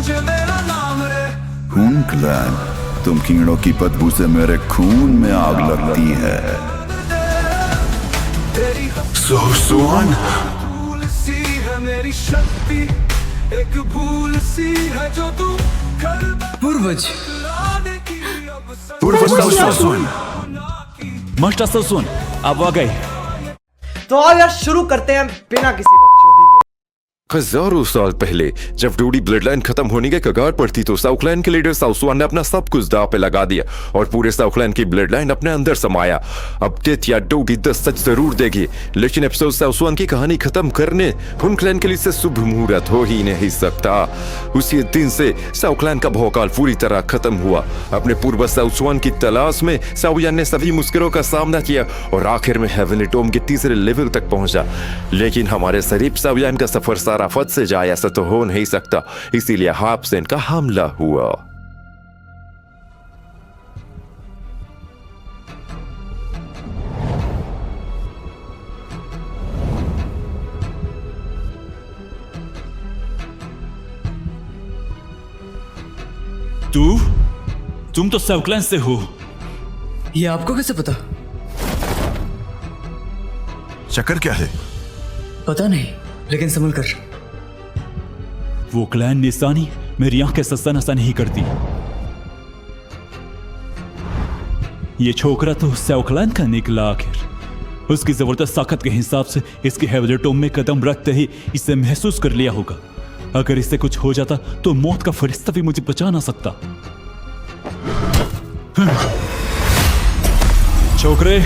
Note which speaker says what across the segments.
Speaker 1: नीचे मेरा नाम रे।
Speaker 2: खून क्लैन, तुम कीड़ों की बदबू से मेरे खून में आग लगती है। सोसुआन,
Speaker 1: भूल सी है मेरी शक्ति, एक भूल सी है जो तू कर
Speaker 3: पूर्वज
Speaker 4: मस्टर सुन, अब आ गए।
Speaker 3: तो आओ यार शुरू करते हैं बिना किसी बकचोदी के।
Speaker 5: हजारों साल पहले जब डोडी ब्लड लाइन खत्म होने के कगार पर थी तो साउथ क्लैन के लीडर साउसवान ने अपना सब कुछ दांव पे लगा दिया और पूरे साउथ क्लैन की ब्लड लाइन अपने अंदर समाया। अब डेथ या डोडी 10 सच जरूर देगी, लेकिन एपिसोड साउसवान की कहानी खत्म करने हुन क्लैन के लिए से शुभ मुहूर्त हो ही नहीं सकता। उसी दिन से साउथ क्लैन का भौकाल पूरी तरह खत्म हुआ। अपने पूर्वज साउसवान की तलाश में साउयान ने सभी मुश्किलों का सामना किया और आखिर में हेवनली डोम के तीसरे लेवल तक पहुंचा। लेकिन हमारे शरीफ साउयान का सफर राफत से जाए ऐसा तो हो नहीं सकता, इसीलिए हापसेन का हमला हुआ।
Speaker 4: तुम तो साउथलैंड से हो।
Speaker 3: ये आपको कैसे पता?
Speaker 2: चक्कर क्या है?
Speaker 3: पता नहीं, लेकिन संभल कर।
Speaker 4: वो क्लैन निशानी मेरी आंखें सस्ता नसा नहीं करती। ये छोकरा तो साउथलैंड का निकला आखिर। उसकी जबरदस्त ताकत के हिसाब से इसके हेवनली डोम में कदम रखते ही इसे महसूस कर लिया होगा। अगर इससे कुछ हो जाता तो मौत का फरिश्ता भी मुझे बचा ना सकता। छोकरे,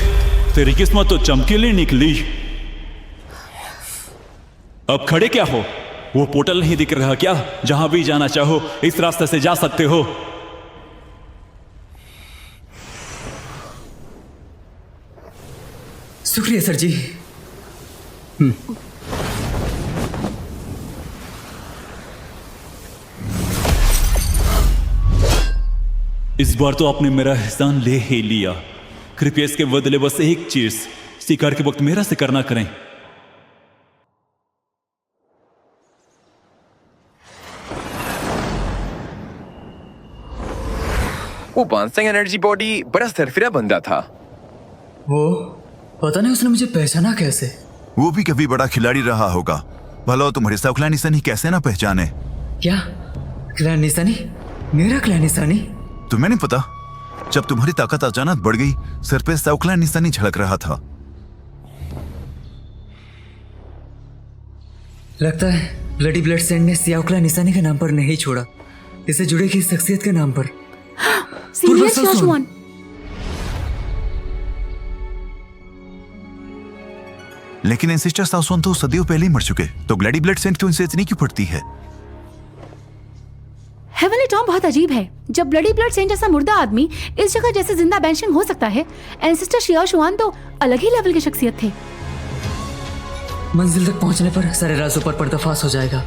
Speaker 4: तेरी किस्मत तो चमकीली निकली। अब खड़े क्या हो? वो पोर्टल नहीं दिख रहा क्या? जहां भी जाना चाहो इस रास्ते से जा सकते हो।
Speaker 3: शुक्रिया सर जी।
Speaker 4: इस बार तो आपने मेरा एहसान ले ही लिया। कृपया इसके बदले बस एक चीज शिकार के वक्त मेरा शिकार ना करें।
Speaker 5: वो बांसिंग एनर्जी बॉडी बड़ा सरफिरा बंदा था।
Speaker 3: वो पता नहीं उसने मुझे पहचाना कैसे।
Speaker 2: वो भी कभी बड़ा खिलाड़ी रहा होगा। भला वो तुम्हारे साउथ क्लैन निशानी कैसे ना पहचाने?
Speaker 3: क्या क्लैन निशानी? मेरा क्लैन निशानी?
Speaker 2: तुम्हें नहीं पता? जब तुम्हारी ताकत अचानक बढ़ गई, सिर पे साउथ क्लैन निशानी झलक रहा था।
Speaker 3: लगता है ब्लडी ब्लड सेंड ने साउथ क्लैन निशानी के नाम पर नहीं छोड़ा, इसे जुड़े की शख्सियत के नाम पर।
Speaker 6: सीनियर साउसवान।
Speaker 2: लेकिन एंसेस्टर साउसवान तो सदियों पहले ही मर चुके, तो ब्लडी ब्लड सेंट क्यों इनसे इतनी क्यों पड़ती है?
Speaker 6: हेवनली टॉम बहुत अजीब है। जब ब्लडी ब्लड सेंट जैसा मुर्दा आदमी इस जगह जैसे जिंदा बेंशिंग हो सकता है, एंसेस्टर शियाओशुआन तो अलग ही लेवल की शख्सियत थे।
Speaker 3: मंजिल तक पहुंचने पर सारे राजों पर पर्दाफाश हो जाएगा।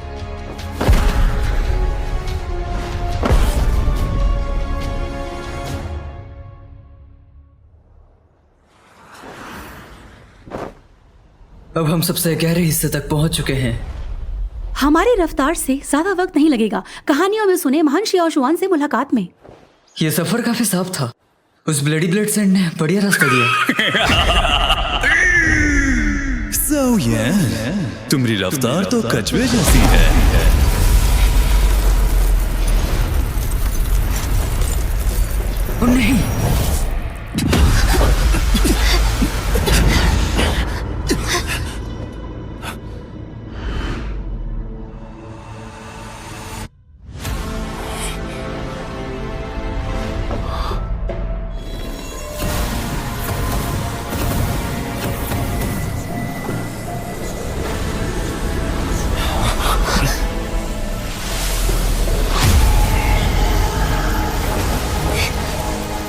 Speaker 3: अब हम सबसे गहरे हिस्से तक पहुंच चुके हैं।
Speaker 6: हमारी रफ्तार से ज्यादा वक्त नहीं लगेगा कहानियों में सुने महान शियाओशुआन से मुलाकात में।
Speaker 3: ये सफर काफी साफ था। उस ब्लडी ब्लड सेंट ने बढ़िया रास्ता दिया।
Speaker 4: तुम्हारी रफ्तार तो कछुए जैसी है।
Speaker 3: नहीं,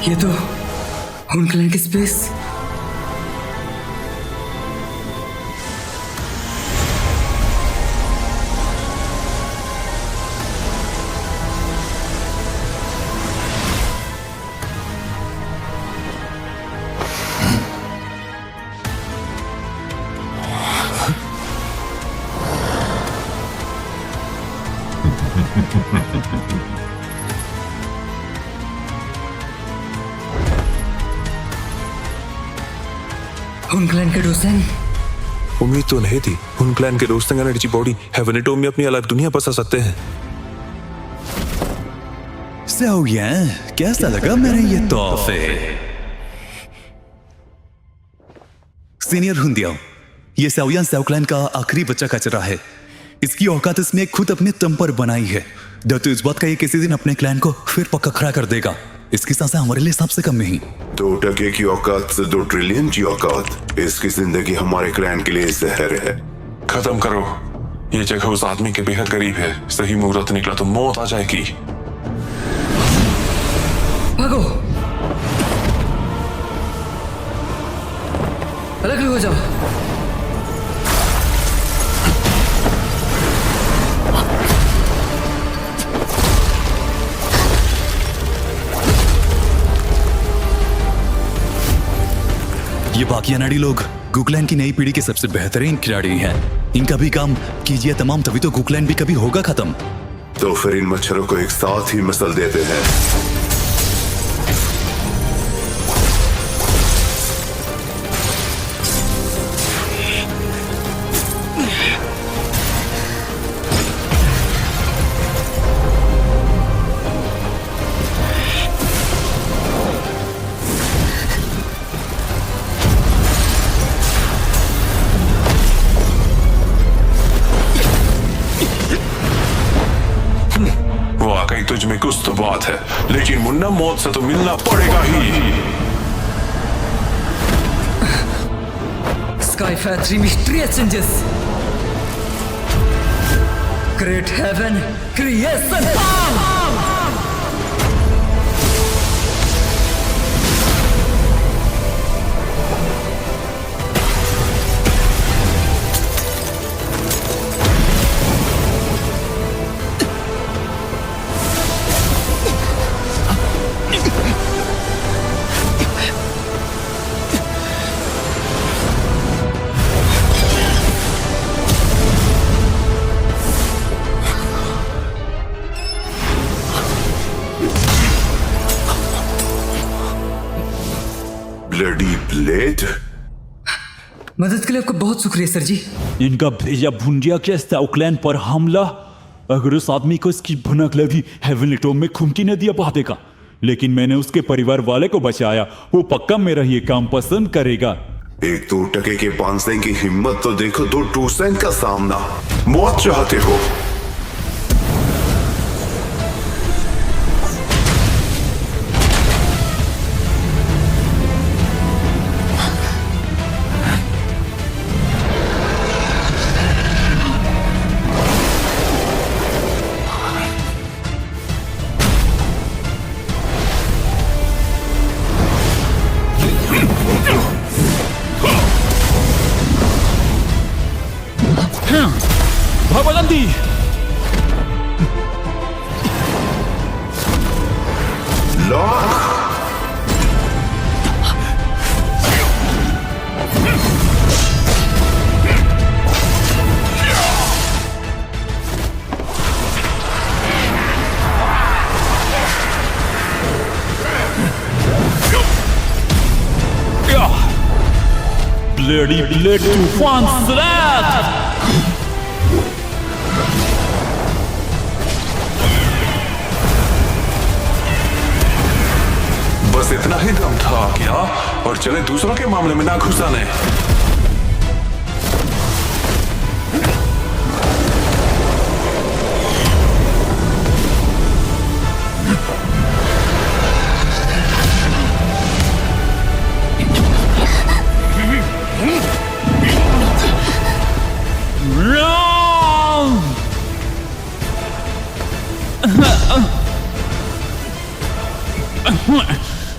Speaker 3: ये तो हुन क्लैन की स्पेस। हुन क्लैन के डोसेंग,
Speaker 7: उम्मीद तो नहीं थी उन क्लैन के दोस्तों एनर्जी बॉडी हेवनली टोम में अपनी अलग दुनिया बसा सकते हैं।
Speaker 2: Xiaoyan, कैसा लगा मेरे ये तोहफे? सीनियर हुंदियाओ, ये Xiaoyan Xiaoclan का आखिरी बच्चा कचरा है। इसकी औकात इसने खुद अपने दम पर बनाई है। डर तो इस बात का ये किसी दिन अपने क्लैन को फिर पक्का खड़ा कर देगा। इसकी सांसें हमारे लिए सबसे कम नहीं।
Speaker 8: 2% की औकात से 2 ट्रिलियन की औकात, इसकी जिंदगी हमारे क्लैन के लिए जहर है।
Speaker 7: खत्म करो, ये जगह उस आदमी के बेहद करीब है। सही मुहूर्त निकला तो मौत आ जाएगी।
Speaker 3: भागो, अलग अलग हो जाओ।
Speaker 2: ये बाकी अनाड़ी लोग गुकलैंड की नई पीढ़ी के सबसे बेहतरीन खिलाड़ी हैं। इनका भी काम कीजिए तमाम, तभी तो गुकलैंड भी कभी होगा खत्म।
Speaker 8: तो फिर इन मच्छरों को एक साथ ही मसल देते हैं।
Speaker 7: तुझ में कुछ तो बात है, लेकिन मुन्ना मौत से तो मिलना पड़ेगा ही।
Speaker 3: Skyfire 3 mysterious changes. Great heaven creation.
Speaker 8: Bloody blade,
Speaker 3: मदद के लिए आपको बहुत शुक्रिया सर जी।
Speaker 4: इनका भेजा भुंडिया के Xiaoclan पर हमला, अगर उस आदमी को इसकी भनक लगी हेवनली टोम में खुमकी नदियां बहा देगा। लेकिन मैंने उसके परिवार वाले को बचाया, वो पक्का मेरा ये काम पसंद करेगा।
Speaker 8: एक 2% के 5 की हिम्मत तो देखो, 2% का सामना। मौत चाहते हो?
Speaker 4: भगवंती,
Speaker 8: लॉक,
Speaker 4: ब्लडी ब्लेड तूफान स्लैश।
Speaker 7: बस इतना ही दम था क्या? और चले दूसरों के मामले में ना घुसाने।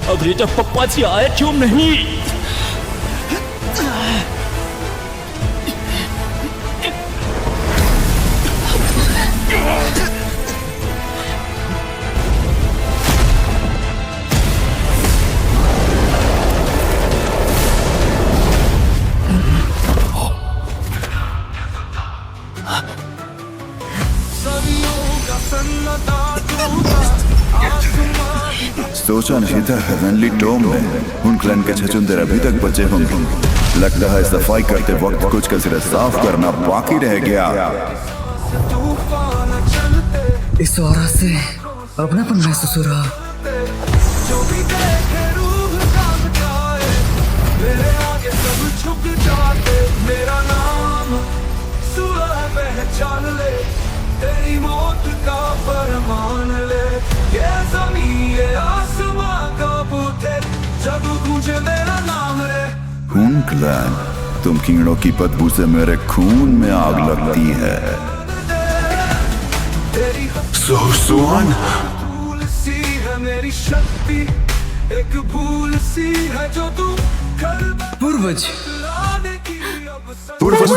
Speaker 4: अरे जब पप्पा जी आए क्यों नहीं?
Speaker 1: सदियों का सन्नाटा वादा दूंगा आसमां
Speaker 9: सोचा नहीं था हेवनली टोम में हुनक्लैन के छछूंदर अभी तक बचे होंगे। लगता है सफाई करते वक्त कुछ कसरे साफ करना बाकी रह गया।
Speaker 1: तूफान चलते
Speaker 3: इस औरत से अपनापन महसूस हो रहा।
Speaker 1: जो भी देखे रूह कांप जाए मेरे आगे सब झुक जाते। मेरा नाम सूरह पहचान ले तेरी मौत का फरमान ले। ये ज़मीन ये आसमां काबूते जब गूंजे मेरा नाम रे।
Speaker 9: हुनक्लैन, तुम कीड़ों की बदबू से मेरे खून में आग लगती है।
Speaker 1: तेरी
Speaker 8: सुहान
Speaker 1: भूल सी है मेरी शक्ति एक भूल सी है जो तू कर
Speaker 3: पूर्वज
Speaker 1: लाने की अब
Speaker 9: पूर्वज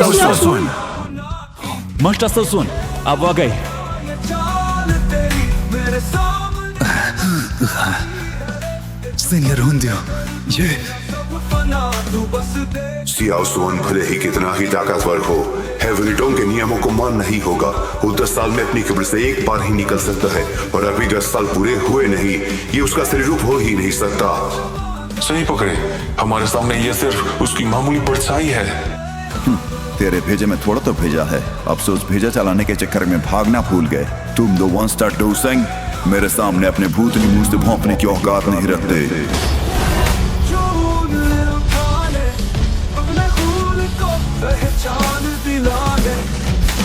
Speaker 4: मास्टर ससुन, अब आ गए।
Speaker 1: चाल तेरी मेरे सामने
Speaker 2: सीनियर हुंदिया, ये
Speaker 1: सब फना तू बस दे।
Speaker 8: सियाओ सुअन भले ही कितना ही ताकतवर हो, हेवनली टोम के नियमों को मान नहीं होगा। वो 10 साल में अपनी कब्र से एक बार ही निकल सकता है और अभी 10 साल पूरे हुए नहीं। ये उसका सही रूप हो ही नहीं सकता।
Speaker 7: सही पकड़े, हमारे सामने ये सिर्फ उसकी मामूली परछाई है।
Speaker 9: तेरे भेजे में थोड़ा तो भेजा है, अफसोस भेजा चलाने के चक्कर में भागना भूल गए। तुम दो वन स्टार डोसेंग मेरे सामने अपने भूतनी मुंह से भौंकने की औकात नहीं रखते।
Speaker 1: चून उठाने अपने खून को पहचान दिलाने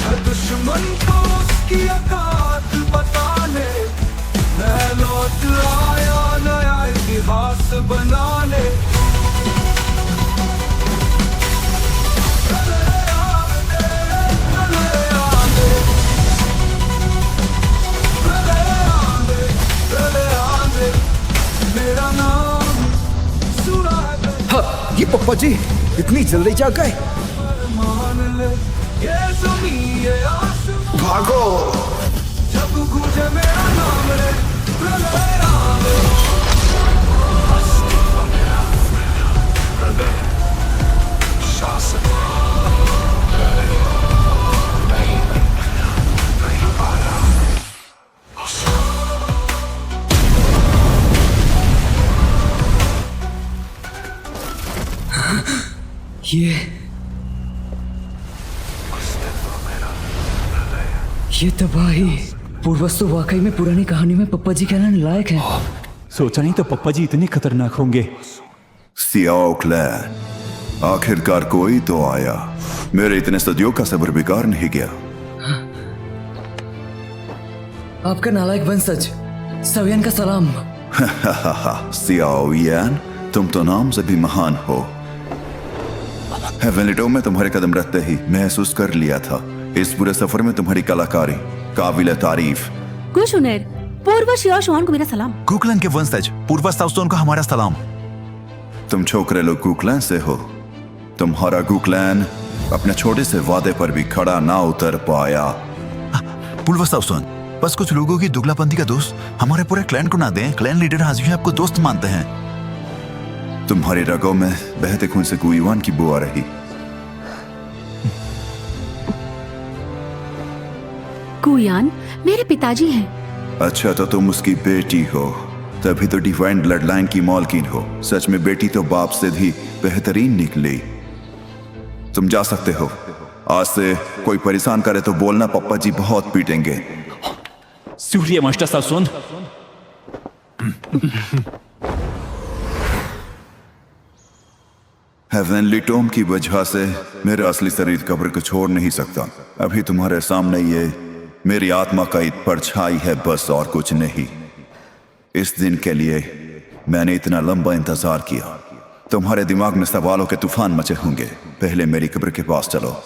Speaker 1: हर दुश्मन को उसकी औकात बताने मैं लौट आया नया इतिहास बनाने। मेरा नाम सूरह
Speaker 10: ये पप्पा जी इतनी जल्दी जाग गए।
Speaker 1: मान ले ये ज़मीन ये आसमां
Speaker 8: भागो।
Speaker 1: जब गूंजे मेरा नाम रे प्रलय आवे।
Speaker 3: ये तबाही। पूर्वज तो वाकई में पुरानी कहानी में पप्पा जी कहने लायक है।
Speaker 4: सोचा नहीं तो पप्पा जी इतने खतरनाक होंगे।
Speaker 9: सियाओ क्लैन, आखिरकार कोई तो आया। मेरे इतने सदियों का सब्र बेकार नहीं गया।
Speaker 3: आपका नालायक वंशज सवियन का सलाम।
Speaker 9: सियाओ यान, तुम तो नाम से भी महान हो। हेवनली टोम में तुम्हारे कदम रखते ही महसूस कर लिया था इस पूरे सफर में तुम्हारी कलाकारी काबिल तारीफ।
Speaker 6: गुशुनैर, पूर्व शिया शुआन को मेरा सलाम।
Speaker 9: कुकलैन के वंशज पूर्व साउस्टोन को हमारा सलाम। तुम छोकरे लोग कुकलैन से हो। तुम्हारा कुकलैन अपने छोटे से वादे पर भी खड़ा ना उतर पाया।
Speaker 11: पूर्व साउस्टोन, बस कुछ लोगों की दुगलापंथी का दोस्त हमारे पूरे क्लैन को ना दें। क्लैन लीडर आज भी आपको दोस्त मानते हैं।
Speaker 9: तुम्हारी रगों में बहते खून से गुईवान की बू आ रही।
Speaker 6: कुयान मेरे पिताजी हैं।
Speaker 9: अच्छा, तो तुम उसकी बेटी हो, तभी तो डिवाइन ब्लड लाइन की मौलकीन हो। सच में बेटी तो बाप से भी बेहतरीन निकली। तुम जा सकते हो। आज से कोई परेशान करे तो बोलना, पप्पा जी बहुत पीटेंगे।
Speaker 4: सूर्य मास्टर ससुन।
Speaker 9: हेवनली टोम की वजह से मेरा असली शरीर कब्र को छोड़ नहीं सकता। अभी तुम्हारे सामने ये मेरी आत्मा का एक परछाई है, बस और कुछ नहीं। इस दिन के लिए मैंने इतना लंबा इंतजार किया। तुम्हारे दिमाग में सवालों के तूफान मचे होंगे। पहले मेरी कब्र के पास चलो।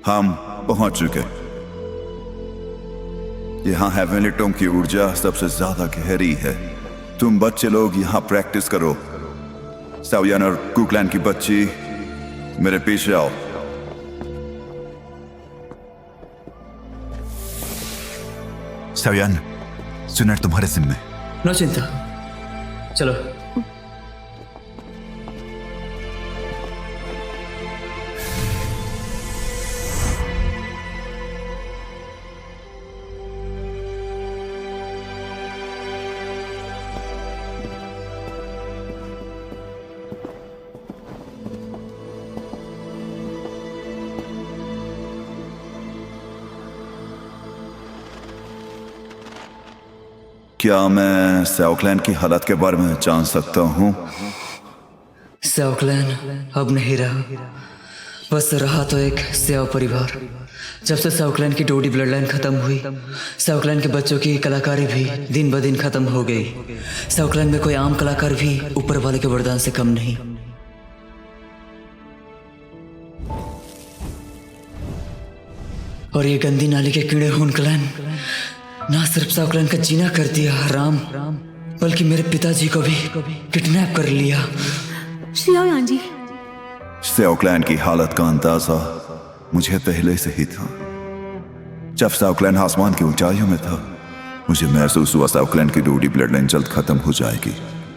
Speaker 9: हम पहुंच चुके। यहाँ हेवनली टोम की ऊर्जा सबसे ज्यादा गहरी है। तुम बच्चे लोग यहाँ प्रैक्टिस करो। सावियन और कुकलैन की बच्ची मेरे पीछे आओ।
Speaker 11: सावियन, सुनर तुम्हारे जिम्मे।
Speaker 3: न चिंता, चलो।
Speaker 9: क्या मैं साउक्लैन की हालत के बारे में जान सकता हूँ?
Speaker 3: साउक्लैन अब नहीं रहा, बस रहा तो एक स्याओ परिवार। जब से साउक्लैन की डोडी ब्लड लाइन खत्म हुई, साउक्लैन के बच्चों की कलाकारी भी दिन ब दिन खत्म हो गई। साउक्लैन में कोई आम कलाकार भी ऊपर वाले के वरदान से कम नहीं। और ये गंदी नाली के कीड़े हुन क्लैन ना सिर्फ साउक्लैन का जीना कर दिया हराम, बल्कि मेरे पिताजी को भी किडनैप कर लिया।
Speaker 6: श्रेयान जी,
Speaker 9: साउक्लैन की हालत का अंदाजा मुझे पहले से ही था। जब साउक्लैन आसमान की ऊंचाइयों में था, मुझे महसूस हुआ साउक्लैन की डोडी ब्लड लाइन जल्द खत्म हो जाएगी।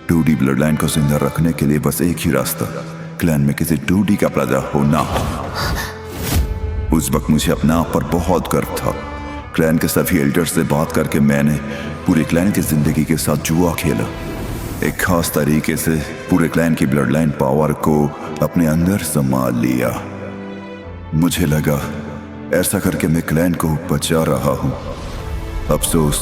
Speaker 9: डोडी ब्लड लाइन को जिंदा रखने के लिए बस एक ही रास्ता, क्लैन में किसी डोडी का पैदा होना। उस वक्त मुझे अपने आप पर बहुत गर्व था। क्लैन के सभी एल्डर्स से बात करके मैंने पूरे क्लैन की जिंदगी के साथ जुआ खेला। एक खास तरीके से पूरे क्लैन की ब्लड लाइन पावर को अपने अंदर संभाल लिया। मुझे लगा ऐसा करके मैं क्लैन को बचा रहा हूं। अफसोस,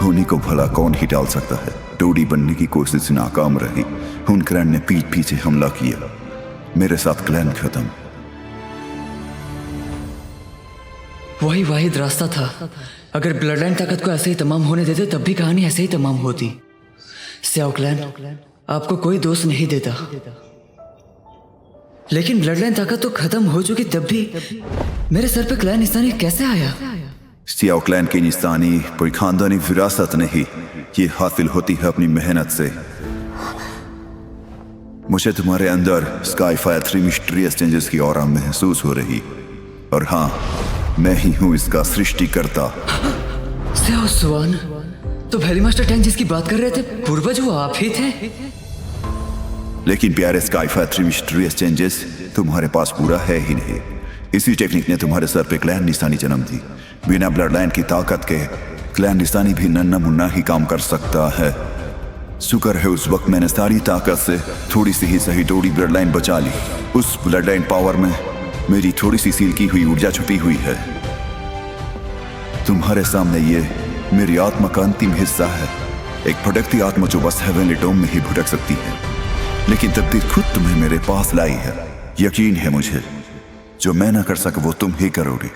Speaker 9: हुनी को भला कौन ही डाल सकता है। डोडी बनने की कोशिश नाकाम रही। हुन क्लैन ने पीठ पीछे हमला किया। मेरे साथ क्लैन खत्म।
Speaker 3: वही वाहिद रास्ता था। अगर ब्लड लाइन ताकत को ऐसे ही तमाम होने देते तब भी कहानी ऐसे ही तमाम होती। साउक्लैन आपको कोई दोष नहीं देता, लेकिन ब्लड लाइन ताकत तो खत्म हो चुकी, तब भी मेरे सर पे क्लैन निशानी कैसे आया?
Speaker 9: साउक्लैन की निशानी कोई खानदानी विरासत नहीं, ये हासिल होती है अपनी मेहनत से। मुझे तुम्हारे अंदर स्काई फायर 3 मिस्टीरियस चेंजेस की ऑरा महसूस हो रही, और हाँ, मैं ही हूं इसका सृष्टिकर्ता।
Speaker 3: स्याओ सुआन, तो वैली मास्टर टैंक जिसकी बात कर रहे थे, पूर्वज वो आप ही थे।
Speaker 9: लेकिन प्यारे स्काई फायर 3 मिस्टीरियस चेंजेस तुम्हारे पास पूरा है ही नहीं। इसी टेक्निक ने तुम्हारे सर पे क्लैन निशानी जन्म दी। बिना ब्लड लाइन की ताकत के क्लैन निशानी भी नन्ना मुन्ना ही काम कर सकता है। शुक्र है उस वक्त मैंने सारी ताकत से थोड़ी सी ही सही डोडी ब्लड लाइन बचा ली। उस ब्लड लाइन पावर में मेरी थोड़ी सी सील की हुई ऊर्जा छुपी हुई है। तुम्हारे सामने ये मेरी आत्मा का अंतिम हिस्सा है, एक भटकती आत्मा जो बस हेवनली डोम में ही भटक सकती है, लेकिन तब्दील खुद तुम्हें मेरे पास लाई है। यकीन है मुझे, जो मैं ना कर सका वो तुम ही करोगे।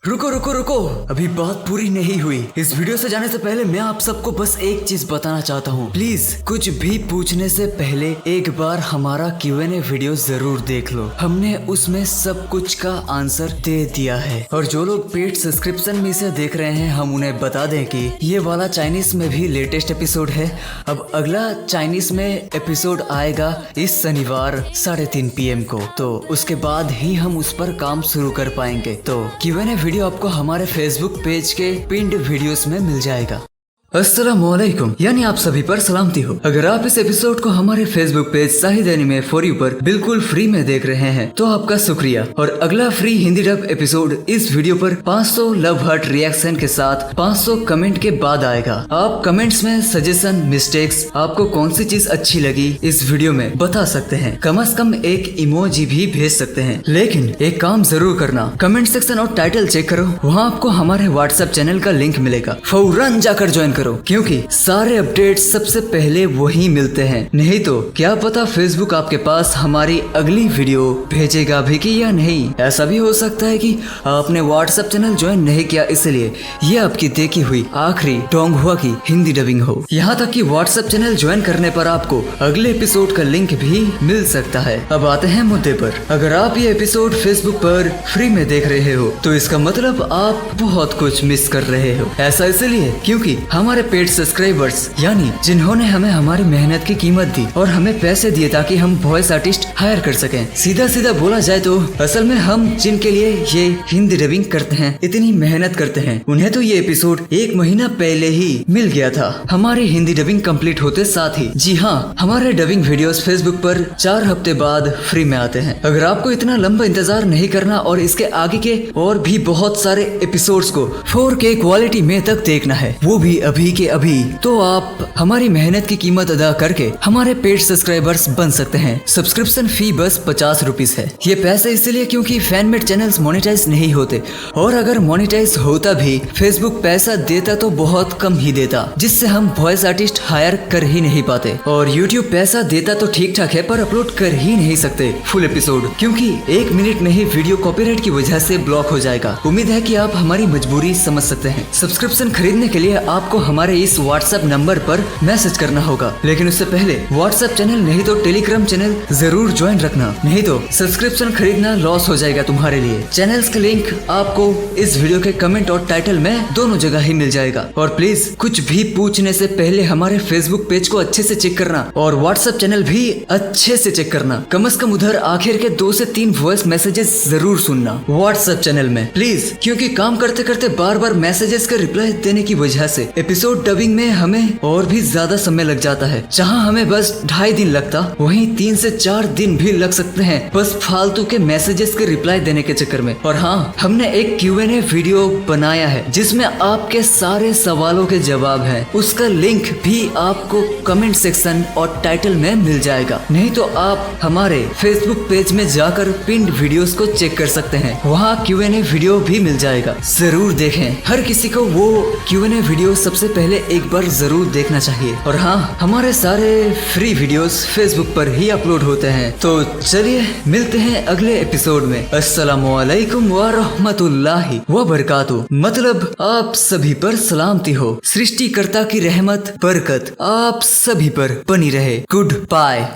Speaker 3: रुको रुको रुको, अभी बात पूरी नहीं हुई। इस वीडियो से जाने से पहले मैं आप सबको बस एक चीज बताना चाहता हूँ। प्लीज कुछ भी पूछने से पहले एक बार हमारा Q&A वीडियो जरूर देख लो। हमने उसमें सब कुछ का आंसर दे दिया है। और जो लोग पेड सब्सक्रिप्शन में इसे देख रहे हैं, हम उन्हें बता दें कि ये वाला चाइनीज में भी लेटेस्ट एपिसोड है। अब अगला चाइनीज में एपिसोड आएगा इस शनिवार 3:30 PM को, तो उसके बाद ही हम उस पर काम शुरू कर पाएंगे। तो Q&A वीडियो आपको हमारे फेसबुक पेज के पिंड वीडियोस में मिल जाएगा। अस्सलामुअलैकुम, यानी आप सभी पर सलामती हो। अगर आप इस एपिसोड को हमारे Facebook page Shahid anime for you पर बिल्कुल फ्री में देख रहे हैं तो आपका शुक्रिया। और अगला फ्री हिंदी डब एपिसोड इस वीडियो पर 500 लव हार्ट रिएक्शन के साथ 500 कमेंट के बाद आएगा। आप कमेंट्स में सजेशन, मिस्टेक्स, आपको कौन सी चीज अच्छी लगी इस वीडियो में बता सकते हैं। कम से कम एक इमोजी भी भेज सकते हैं। लेकिन एक काम जरूर करना, कमेंट सेक्शन और टाइटल चेक करो, वहाँ आपको हमारे व्हाट्सएप चैनल का लिंक मिलेगा। फौरन जाकर ज्वाइन करो, क्योंकि सारे अपडेट सबसे पहले वही मिलते हैं। नहीं तो क्या पता फेसबुक आपके पास हमारी अगली वीडियो भेजेगा भी कि या नहीं। ऐसा भी हो सकता है कि आपने व्हाट्सएप चैनल ज्वाइन नहीं किया, इसलिए ये आपकी देखी हुई आखिरी डोंग हुआ की हिंदी डबिंग हो। यहाँ तक कि व्हाट्सएप चैनल ज्वाइन करने पर आपको अगले एपिसोड का लिंक भी मिल सकता है। अब आते हैं मुद्दे पर। अगर आप ये एपिसोड फेसबुक पर फ्री में देख रहे हो तो इसका मतलब आप बहुत कुछ मिस कर रहे हो। ऐसा इसलिए क्योंकि हमारी हमारे पेड सब्सक्राइबर्स यानी जिन्होंने हमें हमारी मेहनत की कीमत दी और हमें पैसे दिए ताकि हम वॉइस आर्टिस्ट हायर कर सकें। सीधा सीधा बोला जाए तो असल में हम जिनके लिए ये हिंदी डबिंग करते हैं, इतनी मेहनत करते हैं, उन्हें तो ये एपिसोड 1 महीना पहले ही मिल गया था हमारी हिंदी डबिंग कंप्लीट होते साथ ही। जी हाँ, हमारे डबिंग वीडियोस फेसबुक पर 4 हफ्ते बाद फ्री में आते हैं। अगर आपको इतना लंबा इंतजार नहीं करना और इसके आगे के और भी बहुत सारे एपिसोड्स को 4K क्वालिटी में तक देखना है, वो भी अभी के अभी, तो आप हमारी मेहनत की कीमत अदा करके हमारे पेड सब्सक्राइबर्स बन सकते हैं। सब्सक्रिप्शन फी बस 50 रुपीज है। ये पैसे इसलिए क्योंकि फैनमेड चैनल्स मोनेटाइज नहीं होते, और अगर मोनेटाइज होता भी फेसबुक पैसा देता तो बहुत कम ही देता, जिससे हम वॉइस आर्टिस्ट हायर कर ही नहीं पाते। और यूट्यूब पैसा देता तो ठीक ठाक है, पर अपलोड कर ही नहीं सकते फुल एपिसोड, क्योंकि 1 मिनट में ही वीडियो कॉपीराइट की वजह से ब्लॉक हो जाएगा। उम्मीद है कि आप हमारी मजबूरी समझ सकते हैं। सब्सक्रिप्शन खरीदने के लिए आपको हमारे इस व्हाट्सएप नंबर पर मैसेज करना होगा, लेकिन उससे पहले व्हाट्सएप चैनल नहीं तो टेलीग्राम चैनल जरूर ज्वाइन रखना, नहीं तो सब्सक्रिप्शन खरीदना लॉस हो जाएगा तुम्हारे लिए। चैनल्स का लिंक आपको इस वीडियो के कमेंट और टाइटल में दोनों जगह ही मिल जाएगा। और प्लीज कुछ भी पूछने से पहले हमारे फेसबुक पेज को अच्छे से चेक करना और व्हाट्सएप चैनल भी अच्छे से चेक करना। कम से कम उधर आखिर के 2 से 3 वॉइस मैसेजेस जरूर सुनना व्हाट्सएप चैनल में प्लीज, क्योंकि काम करते करते बार बार मैसेजेस का रिप्लाई देने की वजह से एपिसोड डबिंग में हमें और भी ज्यादा समय लग जाता है। जहां हमें बस 2.5 दिन लगता, वहीं 3 से 4 दिन भी लग सकते हैं बस फालतू के मैसेजेस के रिप्लाई देने के चक्कर में। और हाँ, हमने एक Q&A वीडियो बनाया है जिसमें आपके सारे सवालों के जवाब हैं। उसका लिंक भी आपको कमेंट सेक्शन और टाइटल में मिल जाएगा, नहीं तो आप हमारे फेसबुक पेज में जाकर पिन्ड वीडियोस को चेक कर सकते हैं, वहाँ Q&A वीडियो भी मिल जाएगा। जरूर देखें, हर किसी को वो Q&A वीडियो सबसे पहले एक बार जरूर देखना चाहिए। और हाँ, हमारे सारे फ्री वीडियोस फेसबुक पर ही अपलोड होते हैं। तो चलिए मिलते हैं अगले एपिसोड में। अस्सलामुअलैकुम व रहमतुल्लाहि व बरकातुहू, मतलब आप सभी पर सलामती हो। सृष्टिकर्ता की रहमत बरकत आप सभी पर बनी रहे। Good bye.